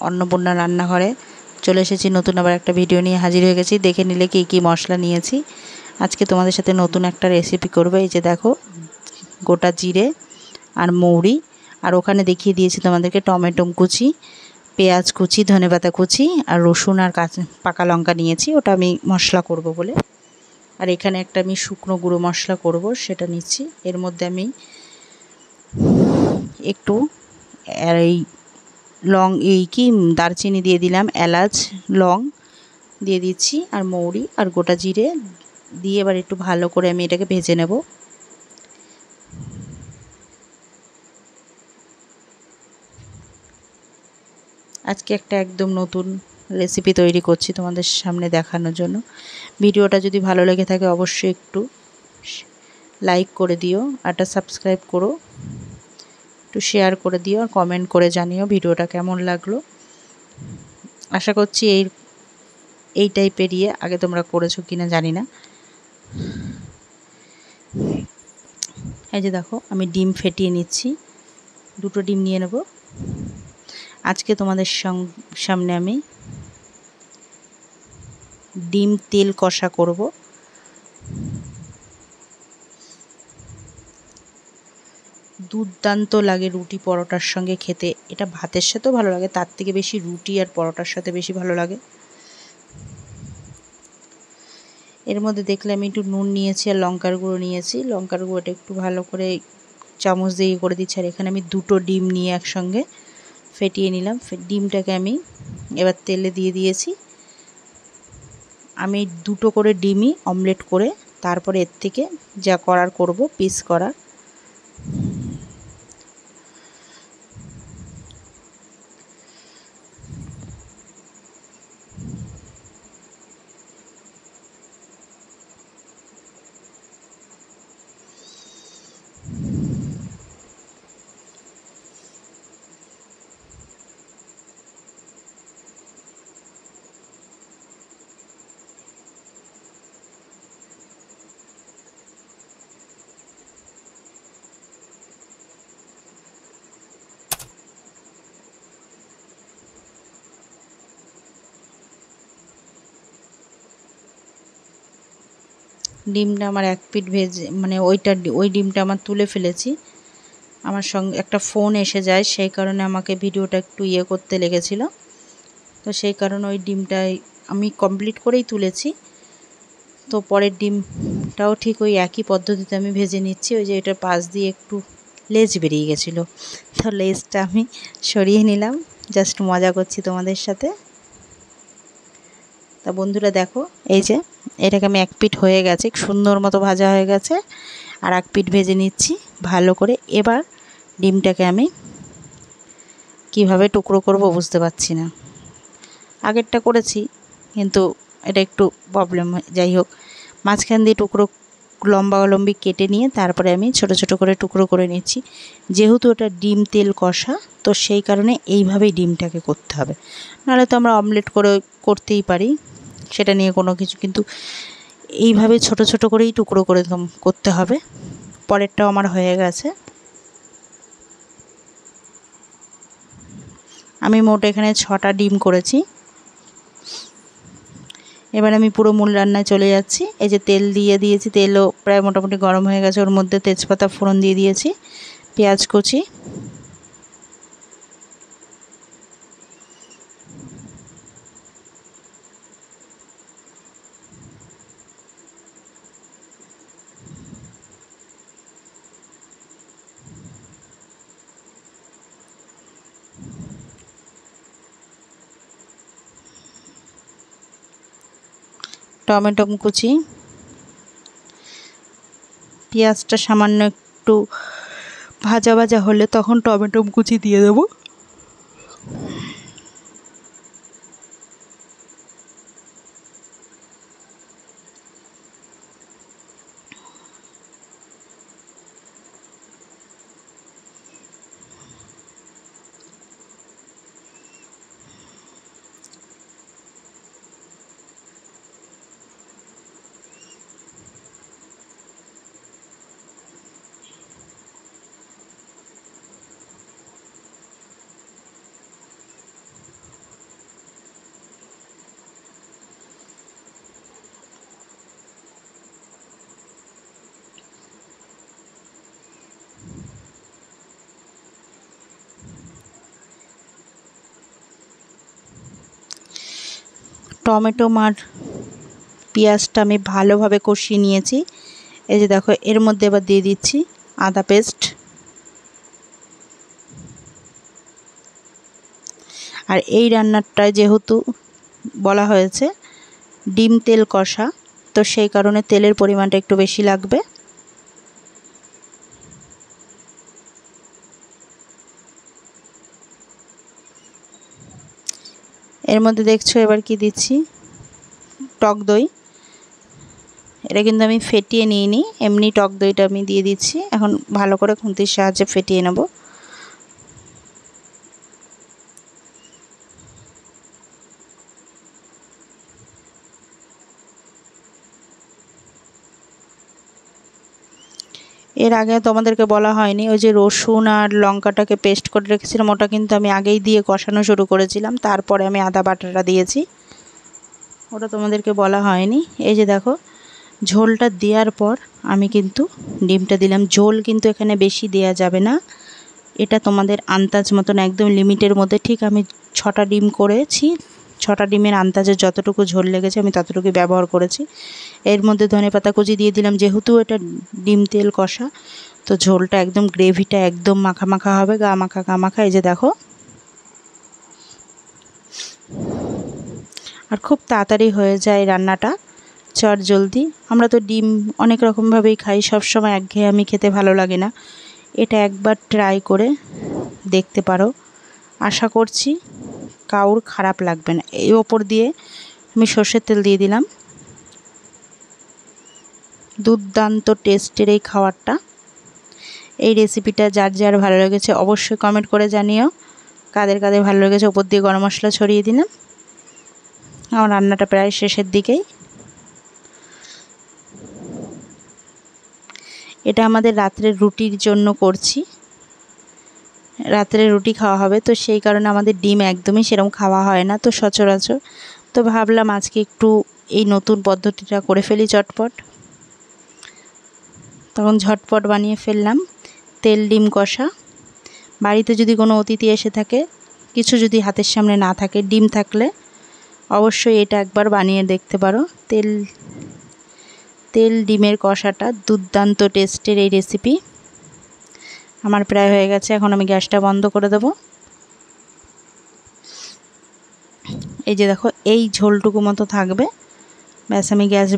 অন্নপূর্ণা রান্নাঘরে চলে এসেছি। নতুন আবার একটা ভিডিও নিয়ে হাজির হয়ে গেছি। দেখে নিলে কি কি মশলা নিয়েছি। আজকে তোমাদের সাথে নতুন একটা রেসিপি করব। এই যে দেখো, গোটা জিরে আর মৌরি, আর ওখানে দেখিয়ে দিয়েছি তোমাদেরকে টমেটো কুচি, পেঁয়াজ কুচি, ধনেপাতা কুচি আর রসুন আর কাঁচা পাকা লঙ্কা নিয়েছি। ওটা আমি মশলা করব বলে। আর এখানে একটা আমি শুকনো গুঁড়ো মশলা করব, সেটা নিচ্ছি। এর মধ্যে আমি একটু এই দারচিনি দিয়ে দিলাম, এলাচ, লং দিয়ে দিচ্ছি, আর মৌরি আর গোটা জিরে দিয়ে এবার একটু ভালো করে আমি এটাকে ভেজে নেব। আজকে একটা একদম নতুন রেসিপি তৈরি করছি তোমাদের সামনে দেখানোর জন্য। ভিডিওটা যদি ভালো লেগে থাকে অবশ্যই একটু লাইক করে দিও, একটা সাবস্ক্রাইব করো, একটু শেয়ার করে দিও, আর কমেন্ট করে জানিও ভিডিওটা কেমন লাগলো। আশা করছি এই টাইপের আগে তোমরা করেছো কিনা জানি না। এই যে দেখো, আমি ডিম ফেটিয়ে নিচ্ছি, দুটো ডিম নিয়ে নেব। আজকে তোমাদের সামনে আমি ডিম তেল কষা করব। দুর্দান্ত লাগে রুটি পরোটার সঙ্গে খেতে। এটা ভাতের সাথেও ভালো লাগে, তার থেকে বেশি রুটি আর পরোটার সাথে বেশি ভালো লাগে। এর মধ্যে দেখলে আমি একটু নুন নিয়েছি আর লঙ্কার গুঁড়ো নিয়েছি। লঙ্কার গুঁড়োটা একটু ভালো করে চামচ দিয়ে করে দিচ্ছি। আর এখানে আমি দুটো ডিম নিয়ে একসঙ্গে ফেটিয়ে নিলাম। ডিমটাকে আমি এবার তেলে দিয়ে দিয়েছি। আমি দুটো করে ডিমই অমলেট করে তারপরে এর থেকে যা করার করব, পিস করা। ডিমটা আমার এক পিঠ ভেজে, মানে ওই ডিমটা আমার তুলে ফেলেছি। আমার সঙ্গে একটা ফোন এসে যায়, সেই কারণে আমাকে ভিডিওটা একটু করতে লেগেছিল। তো সেই কারণে ওই ডিমটাই আমি কমপ্লিট করেই তুলেছি। তো পরের ডিমটাও ঠিক ওই একই পদ্ধতিতে আমি ভেজে নিচ্ছি। ওই যে এটার পাশ দিয়ে একটু লেজ বেরিয়ে গেছিলো, তো লেজটা আমি সরিয়ে নিলাম। জাস্ট মজা করছি তোমাদের সাথে। তা বন্ধুরা দেখো, এই যে এটাকে আমি এক পিঠ হয়ে গেছে, সুন্দর মতো ভাজা হয়ে গেছে, আর এক পিঠ ভেজে নিচ্ছি ভালো করে। এবার ডিমটাকে আমি কিভাবে টুকরো করব বুঝতে পারছি না। আগেরটা করেছি কিন্তু এটা একটু প্রবলেম, যাই হোক, মাঝখান দিয়ে টুকরো লম্বি কেটে নিয়ে তারপরে আমি ছোট ছোট করে টুকরো করে নিচ্ছি। যেহেতু ওটা ডিম তেল কষা, তো সেই কারণে এইভাবেই ডিমটাকে করতে হবে। নাহলে তো আমরা অমলেট করে করতেই পারি, সেটা নিয়ে কোনো কিছু, কিন্তু এইভাবে ছোট ছোট করেই টুকরো করে করতে হবে। পরেরটাও আমার হয়ে গেছে। আমি মোট এখানে 6টা ডিম করেছি। এবার আমি পুরো মূল রান্নায় চলে যাচ্ছি। এই যে তেল দিয়ে দিয়েছি, তেলও প্রায় মোটামুটি গরম হয়ে গেছে। ওর মধ্যে তেজপাতা ফোড়ন দিয়ে দিয়েছি, পেঁয়াজ কুচি, টমেটো কুচি, পেঁয়াজটা সামান্য একটু ভাজা ভাজা হলে তখন টমেটো কুচি দিয়ে দেবো। টমেটো আর পেঁয়াজটা আমি ভালোভাবে কষিয়ে নিয়েছি। এই যে দেখো, এর মধ্যে এবার দিয়ে দিচ্ছি আদা পেস্ট। আর এই রান্নাটায় যেহেতু বলা হয়েছে ডিম তেল কষা, তো সেই কারণে তেলের পরিমাণটা একটু বেশি লাগবে। এর মধ্যে দেখছো এবার কি দিচ্ছি, টক দই। এটা কিন্তু আমি ফেটিয়ে নিইনি, এমনি টক দইটা আমি দিয়ে দিচ্ছি। এখন ভালো করে খুন্তির সাহায্যে ফেটিয়ে নেব। এর আগে তোমাদেরকে বলা হয়নি, ওই যে রসুন আর লঙ্কাটাকে পেস্ট করে রেখেছিলাম, ওটা কিন্তু আমি আগেই দিয়ে কষানো শুরু করেছিলাম, তারপরে আমি আদা বাটাটা দিয়েছি, ওটা তোমাদেরকে বলা হয়নি। এই যে দেখো, ঝোলটা দেওয়ার পর আমি কিন্তু ডিমটা দিলাম। ঝোল কিন্তু এখানে বেশি দেয়া যাবে না, এটা তোমাদের আন্দাজ মতন একদম লিমিটের মধ্যে। ঠিক আমি 6টা ডিম করেছি, 6টা ডিমের আন্দাজে যতটুকু ঝোল লেগেছে আমি ততটুকু ব্যবহার করেছি। এর মধ্যে ধনেপাতা কুচি দিয়ে দিলাম, যেহেতু এটা ডিম তেল কষা, তো ঝোলটা একদম গ্রেভিটা একদম মাখা মাখা হবে, গা মাখা গা মাখা। এই যে দেখো, আর খুব তাড়াতাড়ি হয়ে যায় রান্নাটা, চট জলদি। আমরা তো ডিম অনেক রকমভাবেই খাই, সবসময় একঘেয়েমি খেতে ভালো লাগে না। এটা একবার ট্রাই করে দেখতে পারো, আশা করছি কাউর খারাপ লাগবে না। এই ওপর দিয়ে আমি সর্ষের তেল দিয়ে দিলাম। দুর্দান্ত টেস্টের এই খাবারটা, এই রেসিপিটা যার যার ভালো লেগেছে অবশ্যই কমেন্ট করে জানিও কাদের কাদের ভালো লেগেছে। ওপর দিয়ে গরম মশলা ছড়িয়ে দিলাম। আমার রান্নাটা প্রায় শেষের দিকেই। এটা আমাদের রাত্রের রুটির জন্য করছি, রাত্রে রুটি খাওয়া হবে, তো সেই কারণে আমাদের ডিম একদমই সেরকম খাওয়া হয় না তো সচরাচর। তো ভাবলাম আজকে একটু এই নতুন পদ্ধতিটা করে ফেলি চটপট, তখন ঝটপট বানিয়ে ফেললাম তেল ডিম কষা। বাড়িতে যদি কোনো অতিথি এসে থাকে, কিছু যদি হাতের সামনে না থাকে, ডিম থাকলে অবশ্যই এটা একবার বানিয়ে দেখতে পারো। তেল ডিমের কষাটা দুর্দান্ত টেস্টের এই রেসিপি আমার প্রায় হয়ে গেছে। এখন আমি গ্যাসটা বন্ধ করে দেব। এই যে দেখো, এই ঝোলটুকু মতো থাকবে, ব্যাস আমি গ্যাস